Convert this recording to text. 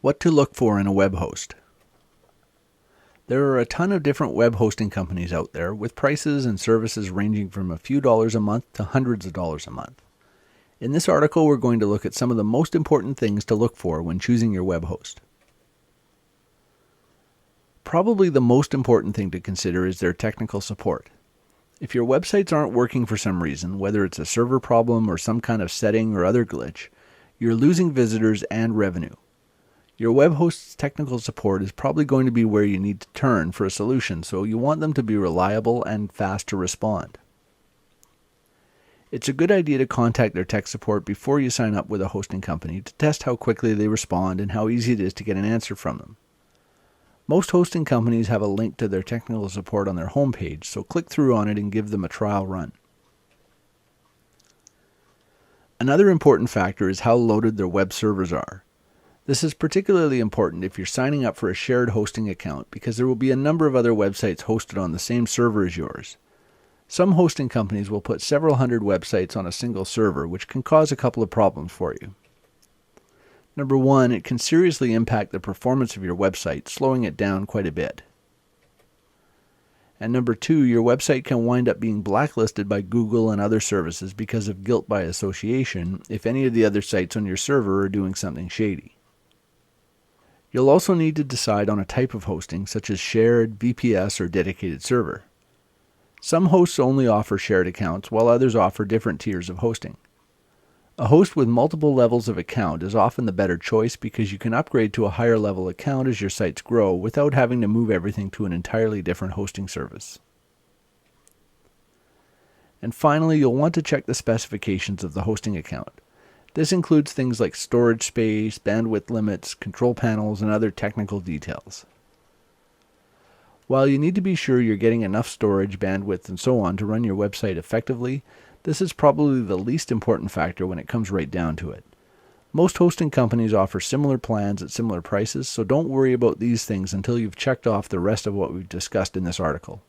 What to look for in a web host. There are a ton of different web hosting companies out there with prices and services ranging from a few dollars a month to hundreds of dollars a month. In this article, we're going to look at some of the most important things to look for when choosing your web host. Probably the most important thing to consider is their technical support. If your websites aren't working for some reason, whether it's a server problem or some kind of setting or other glitch, you're losing visitors and revenue. Your web host's technical support is probably going to be where you need to turn for a solution, so you want them to be reliable and fast to respond. It's a good idea to contact their tech support before you sign up with a hosting company to test how quickly they respond and how easy it is to get an answer from them. Most hosting companies have a link to their technical support on their homepage, so click through on it and give them a trial run. Another important factor is how loaded their web servers are. This is particularly important if you're signing up for a shared hosting account because there will be a number of other websites hosted on the same server as yours. Some hosting companies will put several hundred websites on a single server, which can cause a couple of problems for you. Number one, it can seriously impact the performance of your website, slowing it down quite a bit. And number two, your website can wind up being blacklisted by Google and other services because of guilt by association if any of the other sites on your server are doing something shady. You'll also need to decide on a type of hosting, such as shared, VPS, or dedicated server. Some hosts only offer shared accounts, while others offer different tiers of hosting. A host with multiple levels of account is often the better choice because you can upgrade to a higher level account as your sites grow without having to move everything to an entirely different hosting service. And finally, you'll want to check the specifications of the hosting account. This includes things like storage space, bandwidth limits, control panels, and other technical details. While you need to be sure you're getting enough storage, bandwidth, and so on to run your website effectively, this is probably the least important factor when it comes right down to it. Most hosting companies offer similar plans at similar prices, so don't worry about these things until you've checked off the rest of what we've discussed in this article.